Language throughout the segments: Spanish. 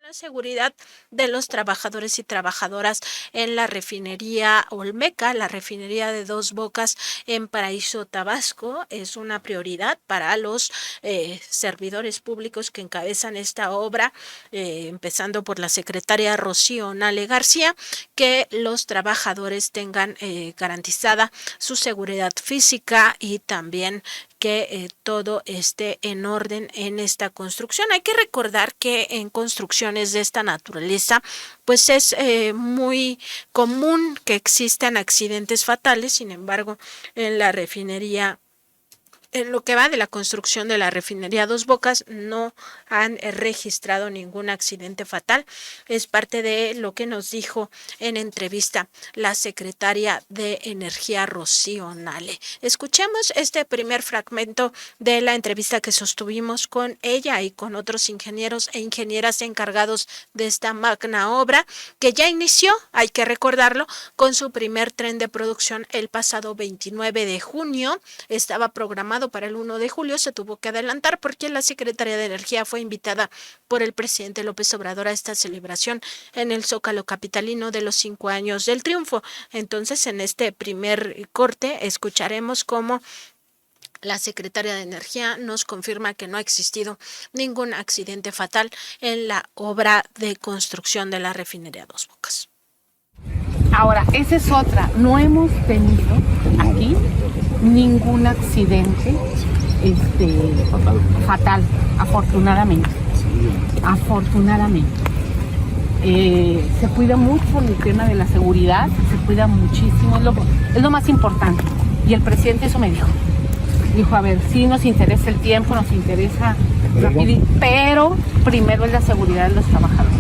la seguridad de los trabajadores y trabajadoras en la refinería Olmeca, la refinería de Dos Bocas en Paraíso, Tabasco. Es una prioridad para los servidores públicos que encabezan esta obra, empezando por la secretaria Rocío Nale García, que los trabajadores tengan garantizada su seguridad física y también que todo esté en orden en esta construcción. Hay que recordar que en construcciones de esta naturaleza, pues es muy común que existan accidentes fatales. Sin embargo, en la refinería, en lo que va de la construcción de la refinería Dos Bocas, no han registrado ningún accidente fatal. Es parte de lo que nos dijo en entrevista la secretaria de Energía, Rocío Nale. Escuchemos este primer fragmento de la entrevista que sostuvimos con ella y con otros ingenieros e ingenieras encargados de esta magna obra, que ya inició, hay que recordarlo, con su primer tren de producción el pasado 29 de junio. Estaba programado para el 1 de julio, se tuvo que adelantar porque la Secretaría de Energía fue invitada por el presidente López Obrador a esta celebración en el Zócalo capitalino de los 5 años del triunfo. Entonces, en este primer corte escucharemos cómo la secretaria de Energía nos confirma que no ha existido ningún accidente fatal en la obra de construcción de la refinería Dos Bocas. Ahora, esa es otra. No hemos tenido aquí ningún accidente fatal, afortunadamente. Afortunadamente. Se cuida mucho el tema de la seguridad, se cuida muchísimo, es lo más importante. Y el presidente eso me dijo. Dijo, a ver, sí nos interesa el tiempo, nos interesa rapidito, pero primero es la seguridad de los trabajadores.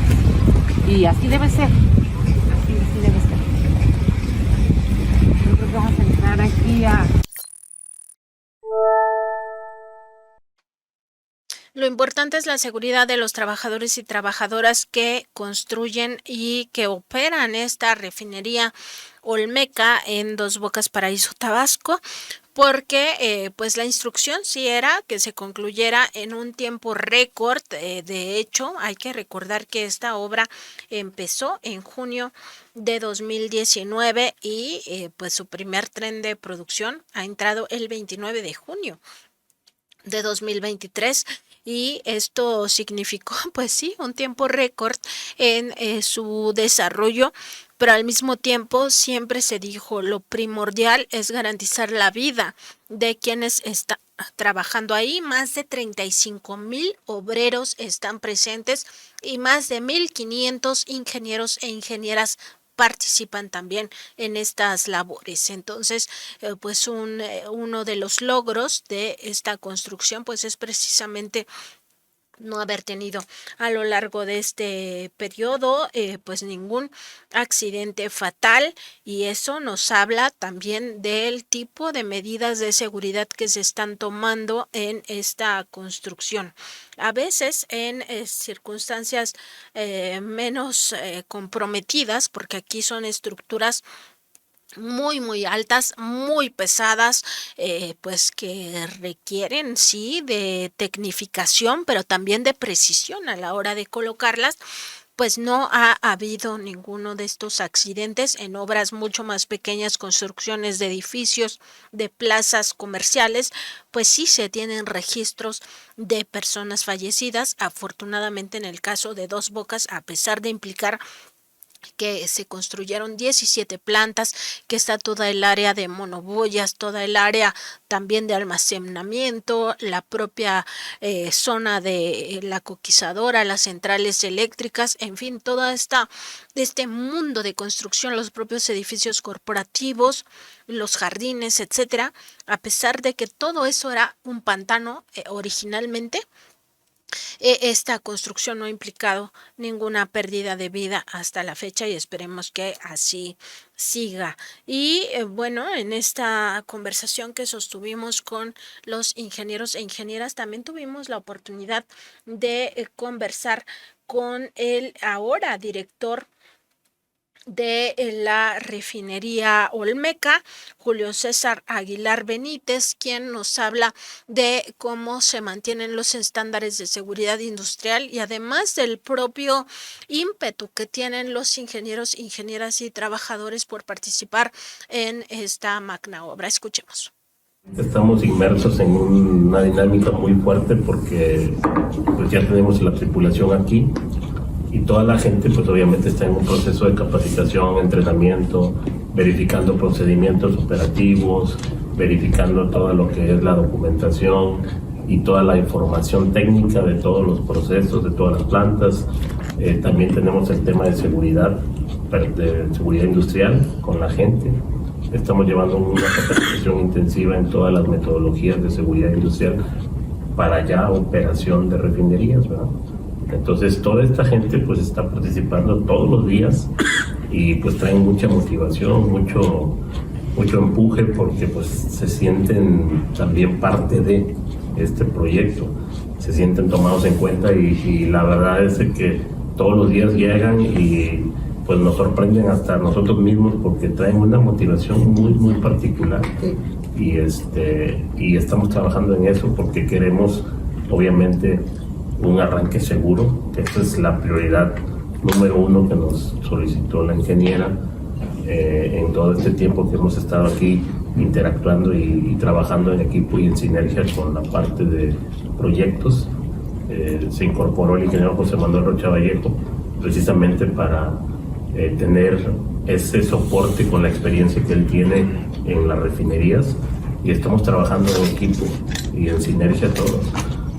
Y así debe ser. Así debe ser. Nosotros vamos a entrar aquí a... Lo importante es la seguridad de los trabajadores y trabajadoras que construyen y que operan esta refinería Olmeca en Dos Bocas, Paraíso, Tabasco, porque pues la instrucción sí era que se concluyera en un tiempo récord. De hecho, hay que recordar que esta obra empezó en junio de 2019 y pues su primer tren de producción ha entrado el 29 de junio de 2023 y esto significó pues sí un tiempo récord en su desarrollo, pero al mismo tiempo siempre se dijo lo primordial es garantizar la vida de quienes están trabajando ahí. Más de 35,000 obreros están presentes y más de 1,500 ingenieros e ingenieras participan también en estas labores. Entonces, pues uno de los logros de esta construcción pues es precisamente no haber tenido a lo largo de este periodo pues ningún accidente fatal, y eso nos habla también del tipo de medidas de seguridad que se están tomando en esta construcción. A veces en circunstancias menos comprometidas, porque aquí son estructuras muy altas, muy pesadas, pues que requieren sí de tecnificación, pero también de precisión a la hora de colocarlas. Pues no ha habido ninguno de estos accidentes en obras mucho más pequeñas, construcciones de edificios, de plazas comerciales, pues sí se tienen registros de personas fallecidas. Afortunadamente en el caso de Dos Bocas, a pesar de implicar que se construyeron 17 plantas, que está toda el área de monobollas, toda el área también de almacenamiento, la propia zona de la coquizadora, las centrales eléctricas, en fin, toda este mundo de construcción, los propios edificios corporativos, los jardines, etcétera. A pesar de que todo eso era un pantano originalmente, esta construcción no ha implicado ninguna pérdida de vida hasta la fecha y esperemos que así siga. Y bueno, en esta conversación que sostuvimos con los ingenieros e ingenieras, también tuvimos la oportunidad de conversar con el ahora director de la refinería Olmeca, Julio César Aguilar Benítez, quien nos habla de cómo se mantienen los estándares de seguridad industrial y además del propio ímpetu que tienen los ingenieros, ingenieras y trabajadores por participar en esta magna obra. Escuchemos. Estamos inmersos en una dinámica muy fuerte porque pues ya tenemos la tripulación aquí y toda la gente pues obviamente está en un proceso de capacitación, entrenamiento, verificando procedimientos operativos, verificando todo lo que es la documentación y toda la información técnica de todos los procesos, de todas las plantas. También tenemos el tema de seguridad industrial con la gente. Estamos llevando una capacitación intensiva en todas las metodologías de seguridad industrial para ya operación de refinerías, ¿verdad? Entonces toda esta gente pues está participando todos los días y pues traen mucha motivación, mucho empuje porque pues se sienten también parte de este proyecto, se sienten tomados en cuenta y la verdad es que todos los días llegan y pues nos sorprenden hasta nosotros mismos porque traen una motivación muy particular. Sí. Y estamos trabajando en eso porque queremos obviamente un arranque seguro, que esta es la prioridad número uno que nos solicitó la ingeniera en todo este tiempo que hemos estado aquí interactuando y trabajando en equipo y en sinergia con la parte de proyectos. Se incorporó el ingeniero José Manuel Rocha Vallejo precisamente para tener ese soporte con la experiencia que él tiene en las refinerías y estamos trabajando en equipo y en sinergia todos.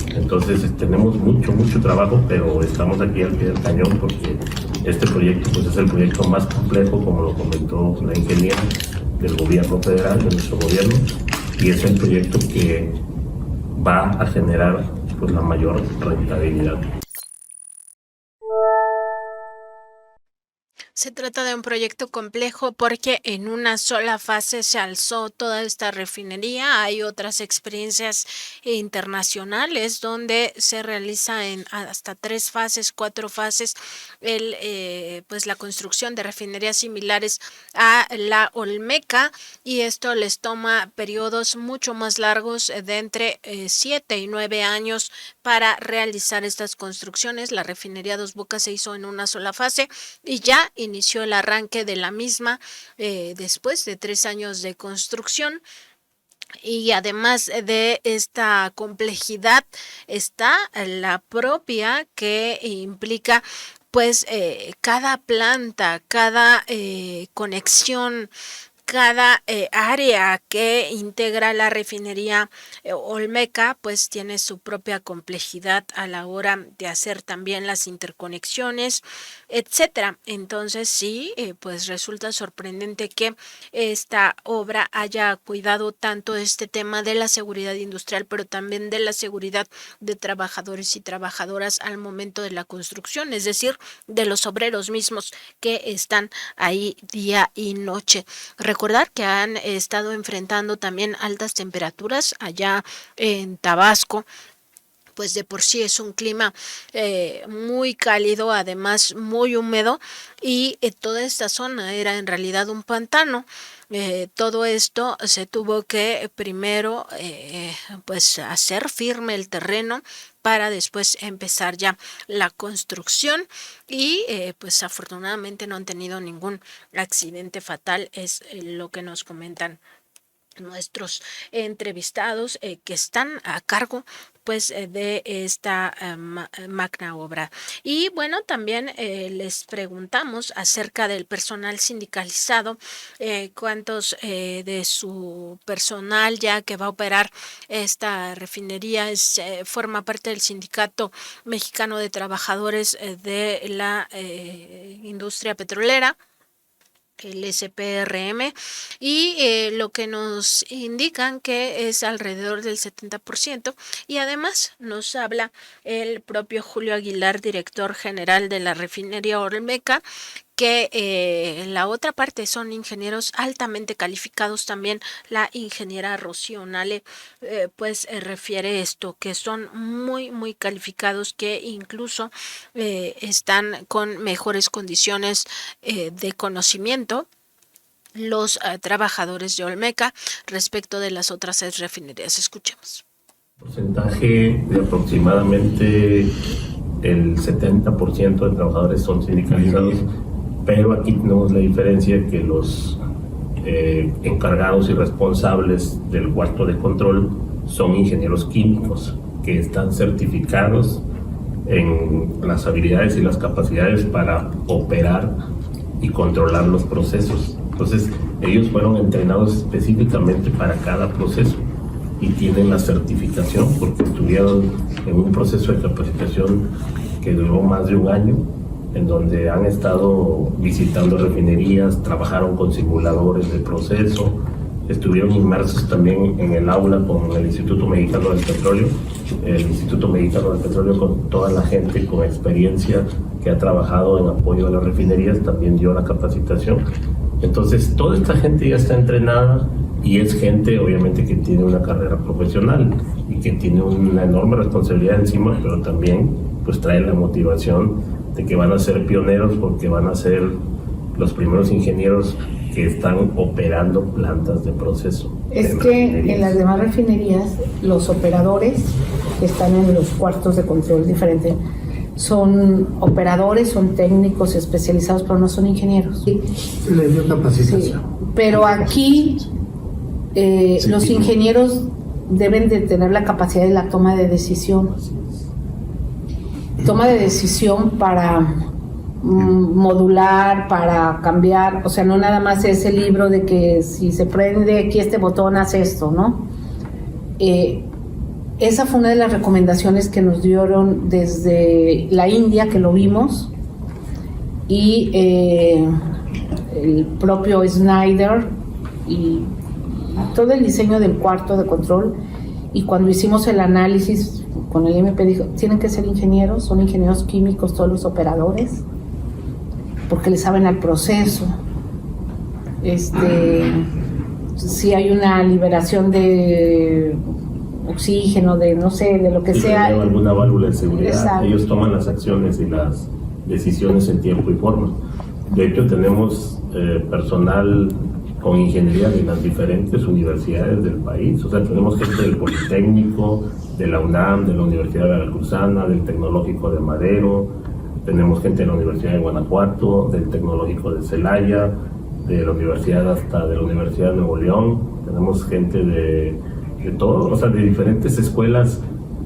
Entonces tenemos mucho trabajo, pero estamos aquí al pie del cañón porque este proyecto pues es el proyecto más complejo, como lo comentó la ingeniera, del gobierno federal, de nuestro gobierno, y es el proyecto que va a generar pues la mayor rentabilidad. Se trata de un proyecto complejo porque en una sola fase se alzó toda esta refinería. Hay otras experiencias internacionales donde se realiza en hasta 3 fases, 4 fases, pues la construcción de refinerías similares a la Olmeca, y esto les toma periodos mucho más largos de entre 7 y 9 años para realizar estas construcciones. La refinería Dos Bocas se hizo en una sola fase y ya inició el arranque de la misma después de 3 años de construcción. Y además de esta complejidad está la propia que implica pues cada planta, cada conexión, cada área que integra la refinería Olmeca pues tiene su propia complejidad a la hora de hacer también las interconexiones, etcétera. Entonces sí, pues resulta sorprendente que esta obra haya cuidado tanto este tema de la seguridad industrial, pero también de la seguridad de trabajadores y trabajadoras al momento de la construcción, es decir, de los obreros mismos que están ahí día y noche. Recordar que han estado enfrentando también altas temperaturas allá en Tabasco. Pues de por sí es un clima muy cálido, además muy húmedo, y toda esta zona era en realidad un pantano. Todo esto se tuvo que primero pues hacer firme el terreno para después empezar ya la construcción y pues afortunadamente no han tenido ningún accidente fatal, es lo que nos comentan nuestros entrevistados que están a cargo pues de esta magna obra. Y bueno, también les preguntamos acerca del personal sindicalizado, cuántos de su personal ya que va a operar esta refinería forma parte del Sindicato Mexicano de Trabajadores de la Industria Petrolera, el SPRM, y lo que nos indican que es alrededor del 70%, y además nos habla el propio Julio Aguilar, director general de la refinería Olmeca, que la otra parte son ingenieros altamente calificados. También la ingeniera Rocío Nale pues refiere esto, que son muy calificados, que incluso están con mejores condiciones de conocimiento los trabajadores de Olmeca respecto de las otras 6 refinerías. Escuchemos. Porcentaje de aproximadamente el 70% de trabajadores son sindicalizados, pero aquí tenemos la diferencia que los encargados y responsables del cuarto de control son ingenieros químicos que están certificados en las habilidades y las capacidades para operar y controlar los procesos. Entonces, ellos fueron entrenados específicamente para cada proceso y tienen la certificación porque estuvieron en un proceso de capacitación que duró más de un año, en donde han estado visitando refinerías, trabajaron con simuladores de proceso, estuvieron inmersos también en el aula con el Instituto Mexicano del Petróleo, el Instituto Mexicano del Petróleo con toda la gente con experiencia que ha trabajado en apoyo a las refinerías, también dio la capacitación. Entonces, toda esta gente ya está entrenada y es gente, obviamente, que tiene una carrera profesional y que tiene una enorme responsabilidad encima, pero también pues trae la motivación de que van a ser pioneros porque van a ser los primeros ingenieros que están operando plantas de proceso. Es que en las demás refinerías los operadores que están en los cuartos de control diferente son operadores, son técnicos especializados, pero no son ingenieros. Se les dio capacitación. Sí, pero aquí los ingenieros deben de tener la capacidad de la toma de decisión. Toma de decisión para modular, para cambiar, o sea, no nada más ese libro de que si se prende aquí este botón hace esto, ¿no? Esa fue una de las recomendaciones que nos dieron desde la India, que lo vimos, y el propio Snyder y todo el diseño del cuarto de control. Y cuando hicimos el análisis con el MP dijo, tienen que ser ingenieros, son ingenieros químicos todos los operadores, porque le saben al proceso. Si hay una liberación de oxígeno, de no sé, de lo que sea. Si alguna válvula de seguridad, exacto, ellos toman las acciones y las decisiones en tiempo y forma. De hecho, tenemos personal con ingeniería de las diferentes universidades del país. O sea, tenemos gente del Politécnico, de la UNAM, de la Universidad Veracruzana, del Tecnológico de Madero, tenemos gente de la Universidad de Guanajuato, del Tecnológico de Celaya, de la universidad hasta de la Universidad de Nuevo León, tenemos gente de todo, o sea, de diferentes escuelas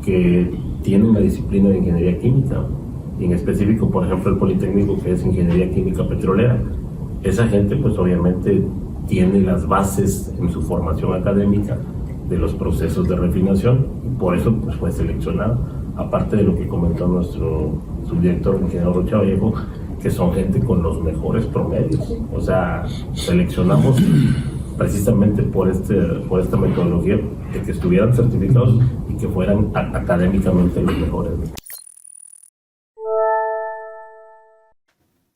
que tienen la disciplina de ingeniería química, y en específico, por ejemplo, el Politécnico, que es ingeniería química petrolera. Esa gente, pues obviamente, tiene las bases en su formación académica de los procesos de refinación, y por eso pues, fue seleccionado, aparte de lo que comentó nuestro subdirector, el ingeniero Rocha Vallejo, que son gente con los mejores promedios. O sea, seleccionamos precisamente por esta metodología de que estuvieran certificados y que fueran académicamente los mejores.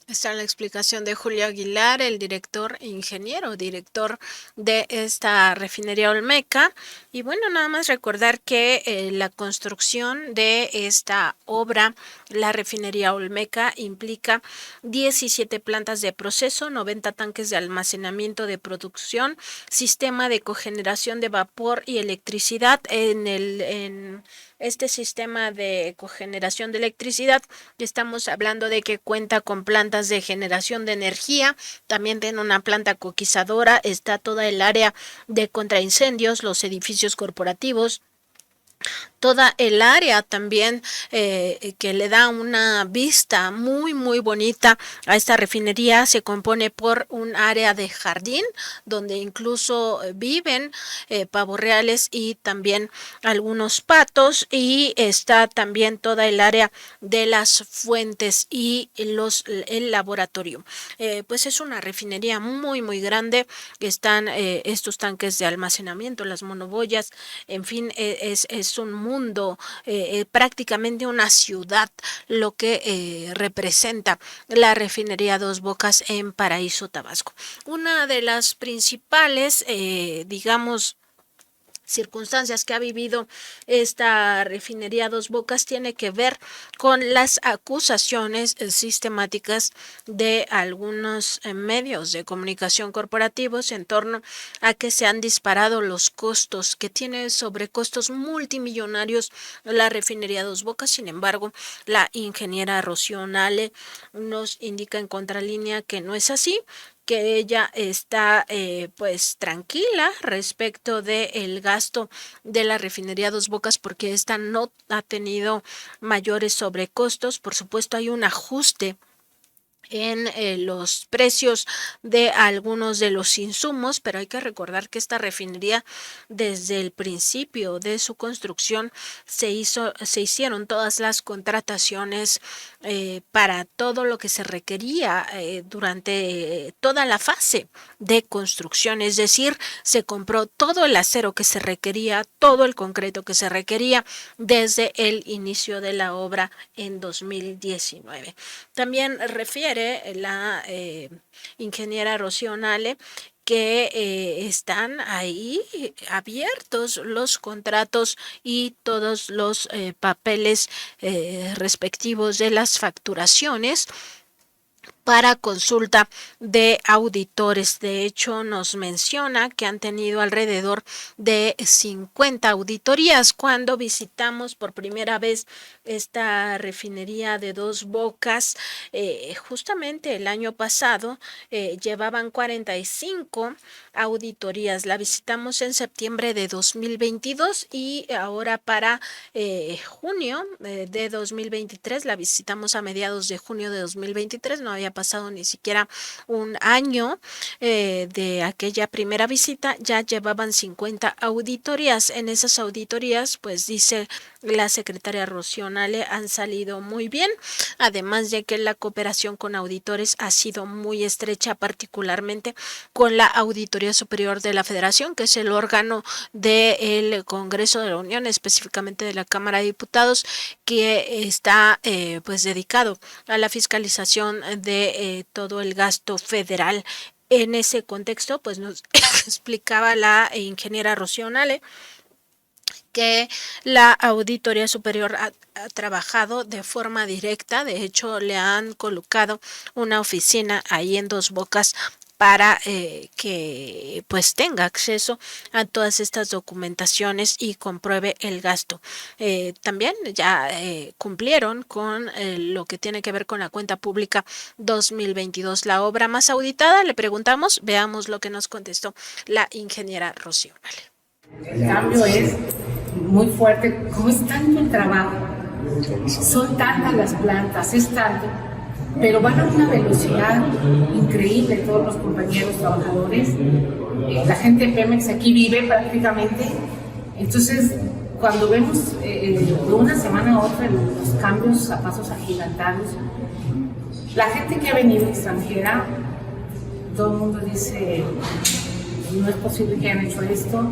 Está la explicación de Julio Aguilar, el director de esta refinería Olmeca. Y bueno, nada más recordar que la construcción de esta obra, la refinería Olmeca, implica 17 plantas de proceso, 90 tanques de almacenamiento de producción, sistema de cogeneración de vapor y electricidad. En este sistema de cogeneración de electricidad estamos hablando de que cuenta con plantas de generación de energía, también tiene una planta coquizadora, está toda el área de contraincendios, los edificios corporativos, toda el área también que le da una vista muy bonita a esta refinería. Se compone por un área de jardín donde incluso viven pavos reales y también algunos patos, y está también toda el área de las fuentes y el laboratorio. Pues es una refinería muy grande. Están estos tanques de almacenamiento, las monoboyas, en fin, es es un mundo, prácticamente una ciudad, lo que representa la refinería Dos Bocas en Paraíso, Tabasco. Una de las principales, digamos, circunstancias que ha vivido esta refinería Dos Bocas tiene que ver con las acusaciones sistemáticas de algunos medios de comunicación corporativos en torno a que se han disparado los costos, que tiene sobrecostos multimillonarios la refinería Dos Bocas. Sin embargo, la ingeniera Rocío Nale nos indica en contralínea que no es así, que ella está pues tranquila respecto del gasto de la refinería Dos Bocas porque esta no ha tenido mayores sobrecostos. Por supuesto, hay un ajuste en los precios de algunos de los insumos, pero hay que recordar que esta refinería desde el principio de su construcción se hicieron todas las contrataciones para todo lo que se requería durante toda la fase de construcción, es decir, se compró todo el acero que se requería, todo el concreto que se requería desde el inicio de la obra en 2019. También refiere la ingeniera Rocío Nale que están ahí abiertos los contratos y todos los papeles respectivos de las facturaciones para consulta de auditores. De hecho, nos menciona que han tenido alrededor de 50 auditorías. Cuando visitamos por primera vez esta refinería de Dos Bocas, justamente el año pasado, llevaban 45 auditorías. La visitamos en septiembre de 2022 y ahora para junio de 2023, la visitamos a mediados de junio de 2023, no había pasado ni siquiera un año de aquella primera visita, ya llevaban 50 auditorías. En esas auditorías, pues dice la secretaria Rocío Nale, han salido muy bien, además de que la cooperación con auditores ha sido muy estrecha, particularmente con la Auditoría Superior de la Federación, que es el órgano del Congreso de la Unión, específicamente de la Cámara de Diputados, que está pues dedicado a la fiscalización de todo el gasto federal. En ese contexto, pues nos explicaba la ingeniera Rocío Nale que la Auditoría Superior ha trabajado de forma directa. De hecho, le han colocado una oficina ahí en Dos Bocas para que pues tenga acceso a todas estas documentaciones y compruebe el gasto. También ya cumplieron con lo que tiene que ver con la cuenta pública 2022. La obra más auditada, le preguntamos, veamos lo que nos contestó la ingeniera Rocío Nale. El cambio es muy fuerte, como es tanto el trabajo, son tantas las plantas, es tanto, pero van a una velocidad increíble todos los compañeros trabajadores. La gente de Pemex aquí vive prácticamente, entonces cuando vemos de una semana a otra los cambios a pasos agigantados, la gente que ha venido extranjera, todo el mundo dice, no es posible que hayan hecho esto.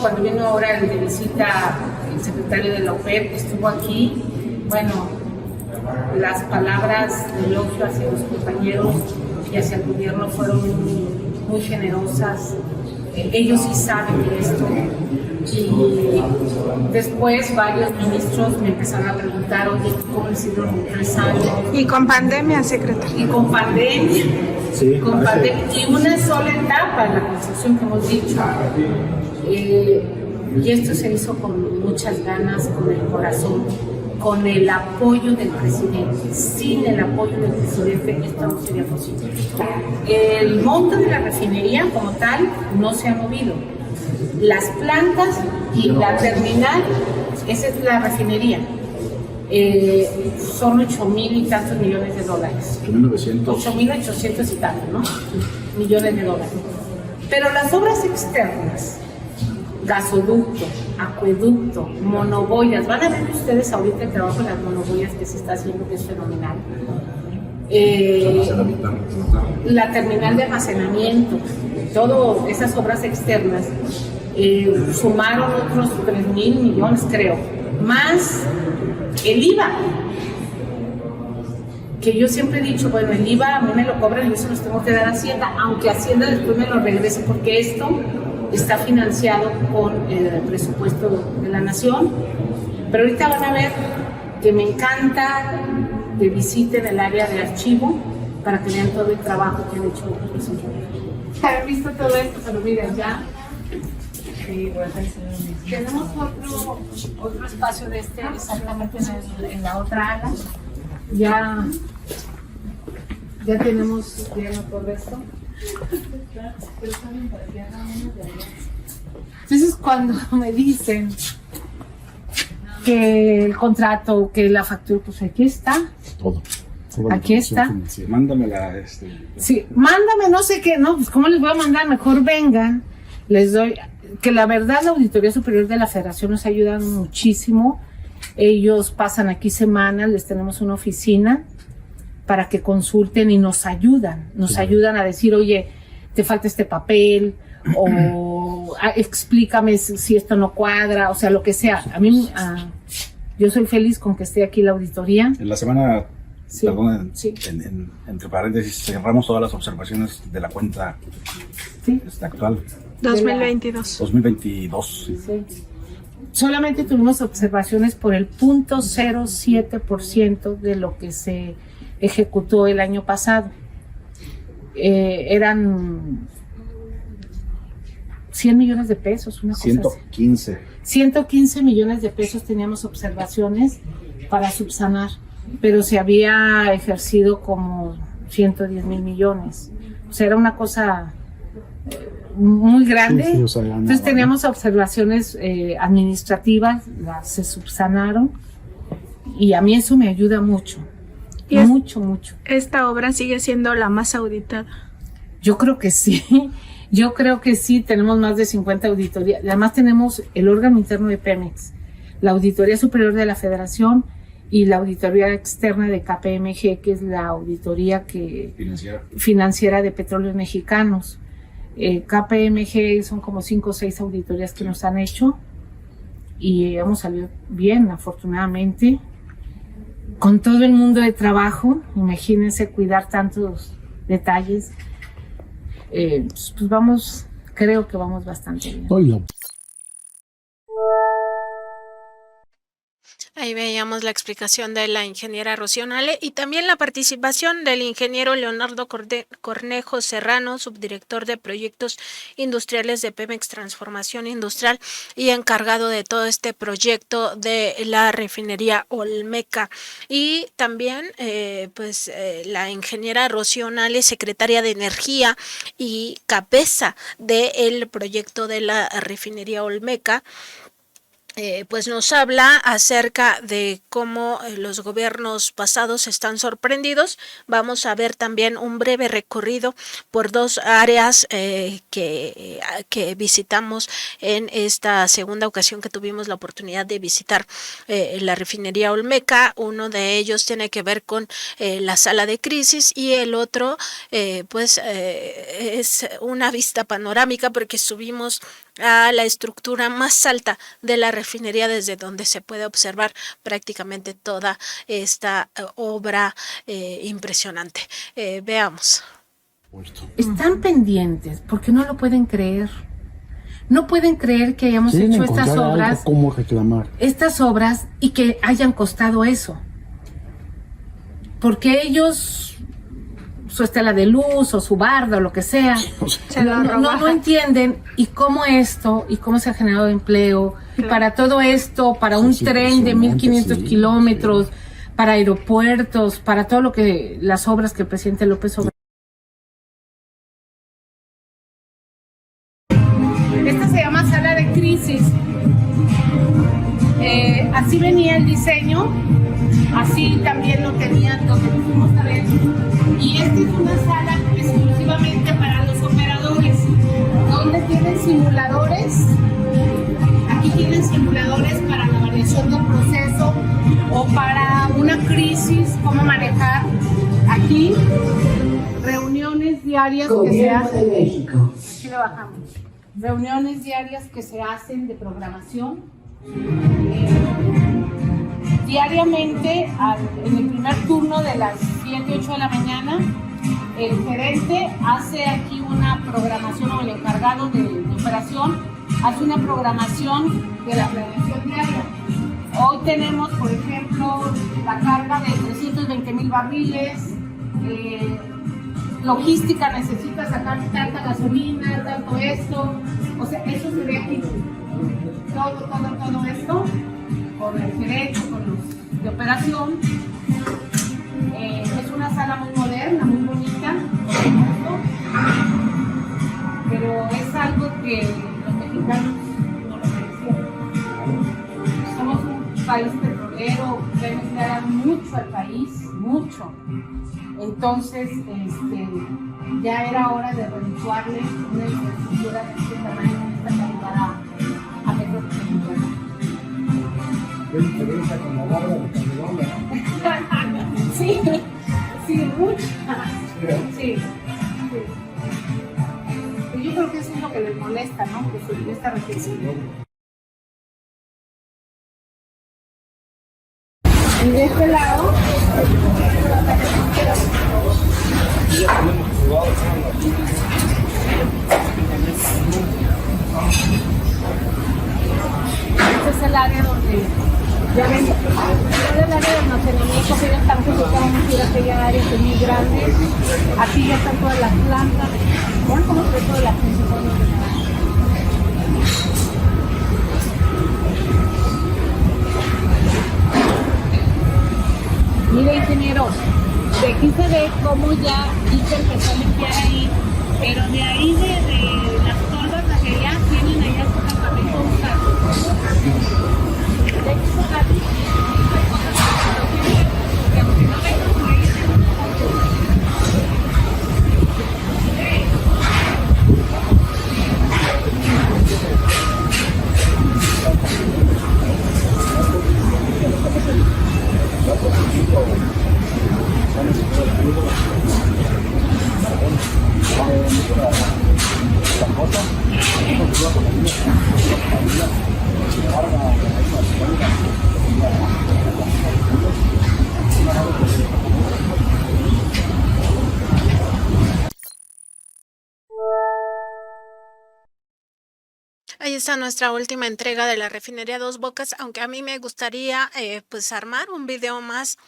Cuando vino ahora el de visita el secretario de la OPEP, estuvo aquí, bueno, las palabras de elogio hacia los compañeros y hacia el gobierno fueron muy generosas. Ellos sí saben de esto. Y después varios ministros me empezaron a preguntar, oye, ¿cómo hicieron 3 años? Y con pandemia, secretario. Y con pandemia. Sí, con pandemia. Y una sola etapa en la construcción que hemos dicho. Y esto se hizo con muchas ganas, con el corazón, con el apoyo del presidente. Sin el apoyo del presidente esto no sería posible. El monto de la refinería como tal no se ha movido. Las plantas y la terminal, esa es la refinería. Son 8,000 y tantos millones de dólares. 8,800 y tantos, ¿no? Millones de dólares. Pero las obras externas, gasoducto, acueducto, monoboyas, van a ver ustedes ahorita el trabajo de las monoboyas que se está haciendo, que es fenomenal. La terminal de almacenamiento, todas esas obras externas sumaron otros 3,000 millones, creo, más el IVA. Que yo siempre he dicho, bueno, el IVA a mí me lo cobran y yo se los tengo que dar a Hacienda, aunque Hacienda después me lo regrese, porque esto está financiado con el presupuesto de la nación. Pero ahorita van a ver que me encanta que visiten el área de archivo para que vean todo el trabajo que han hecho los ingenieros. Han visto todo esto, pero miren, ya tenemos otro espacio de este, exactamente en la otra ala. Ya tenemos lleno todo esto. Entonces, cuando me dicen que el contrato, que la factura, pues aquí está. Todo. Aquí está. Mándamela. Sí, mándame, no sé qué, no, pues cómo les voy a mandar, mejor vengan, les doy, que la verdad la Auditoría Superior de la Federación nos ha ayudado muchísimo. Ellos pasan aquí semanas, les tenemos una oficina para que consulten y nos ayudan a decir, oye, te falta este papel, o explícame si esto no cuadra, o sea, lo que sea. A mí, yo soy feliz con que esté aquí la auditoría. En la semana, Sí, perdón, sí. entre paréntesis, cerramos todas las observaciones de la cuenta Sí. actual, 2022. 2022. Sí. Sí. Solamente tuvimos observaciones por el 0.07% de lo que se ejecutó el año pasado. Eran 100 millones de pesos, una cosa 115. así. 115 millones de pesos teníamos observaciones para subsanar, pero se había ejercido como 110 mil millones. O sea, era una cosa muy grande. Sí, o sea, entonces teníamos observaciones administrativas, se subsanaron, y a mí eso me ayuda mucho. Y Mucho. Esta obra sigue siendo la más auditada. Yo creo que sí. Tenemos más de 50 auditorías. Además tenemos el órgano interno de Pemex, la Auditoría Superior de la Federación y la Auditoría Externa de KPMG, que es la auditoría financiera de Petróleos Mexicanos. KPMG son como 5 o 6 auditorías que nos han hecho y hemos salido bien, afortunadamente. Con todo el mundo de trabajo, imagínense cuidar tantos detalles. Pues creo que vamos bastante bien. Ahí veíamos la explicación de la ingeniera Rocío Nale y también la participación del ingeniero Leonardo Cornejo Serrano, subdirector de proyectos industriales de Pemex Transformación Industrial y encargado de todo este proyecto de la refinería Olmeca. Y también la ingeniera Rocío Nale, secretaria de Energía y cabeza del proyecto de la refinería Olmeca. Pues nos habla acerca de cómo los gobiernos pasados están sorprendidos. Vamos a ver también un breve recorrido por 2 áreas que visitamos en esta segunda ocasión que tuvimos la oportunidad de visitar la refinería Olmeca. Uno de ellos tiene que ver con la sala de crisis y el otro es una vista panorámica porque subimos a la estructura más alta de la refinería desde donde se puede observar prácticamente toda esta obra impresionante. Veamos. Están pendientes porque no lo pueden creer. No pueden creer que hayamos hecho estas obras. ¿Cómo reclamar? Estas obras y que hayan costado eso. Porque ellos, su estela de luz o su barda o lo que sea, no entienden y cómo se ha generado empleo, y para todo esto, para un tren de 1,500 kilómetros, para aeropuertos, para todo lo que las obras que el presidente López Obrador. Esta se llama sala de crisis. Así venía el diseño, así también lo tenían donde lo fuimos a ver. Y esta es una sala exclusivamente para los operadores, donde tienen simuladores. Aquí tienen simuladores para la variación del proceso o para una crisis, cómo manejar. Aquí, reuniones diarias que se hacen. Gobierno de México. Aquí le bajamos. reuniones diarias que se hacen de programación. Diariamente, en el primer turno de las 7, 8 de la mañana, el gerente hace aquí una programación, o el encargado de operación hace una programación de la planeación diaria. Hoy tenemos, por ejemplo, la carga de 320,000 barriles, logística necesita sacar tanta gasolina, tanto esto, o sea, eso se ve aquí, todo esto, con el gerente, con los de operación. Es una sala muy moderna, muy bonita, pero es algo que los mexicanos no lo merecían. Somos un país petrolero, debemos dar mucho al país, mucho. Entonces, ya era hora de redituarle una infraestructura de este tamaño, de esta calidad a Petróleos Mexicanos. ¿Qué diferencia con la barba de Calderón? Sí, mucha. Sí. Y yo creo que eso es lo que les molesta, ¿no? Que se esta reflexión. Y de este lado, este es el área donde ya ven, todo el área de almacenamiento que ya están justificando ir a aquella área que es muy grande. Aquí ya están todas las plantas. Vean cómo se ve toda la gente. Mire, ingeniero, de aquí se ve cómo ya Ica empezó a limpiar ahí, pero de ahí de las tolvas de allá tienen allá su campamento usado. De hecho, son casi que aunque no vengan por ahí, Ahí está nuestra última entrega de la refinería Dos Bocas, aunque a mí me gustaría pues armar un video más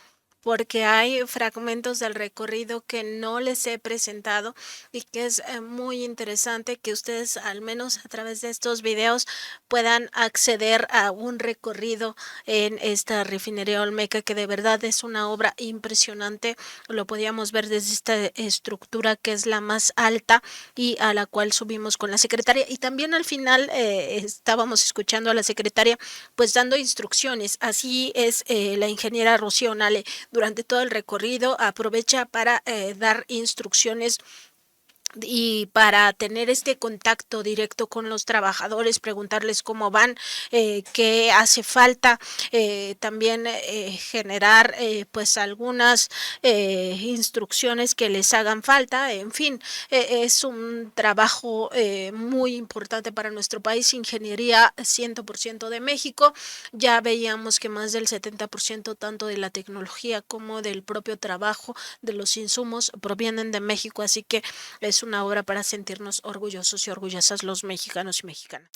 porque hay fragmentos del recorrido que no les he presentado y que es muy interesante que ustedes al menos a través de estos videos puedan acceder a un recorrido en esta refinería Olmeca, que de verdad es una obra impresionante. Lo podíamos ver desde esta estructura que es la más alta y a la cual subimos con la secretaria, y también al final estábamos escuchando a la secretaria pues dando instrucciones. Así es, la ingeniera Rocío Nale durante todo el recorrido aprovecha para dar instrucciones y para tener este contacto directo con los trabajadores, preguntarles cómo van, qué hace falta, también generar pues algunas instrucciones que les hagan falta. En fin, es un trabajo muy importante para nuestro país. Ingeniería 100% de México. Ya veíamos que más del 70% tanto de la tecnología como del propio trabajo, de los insumos, provienen de México, así que es una obra para sentirnos orgullosos y orgullosas los mexicanos y mexicanas.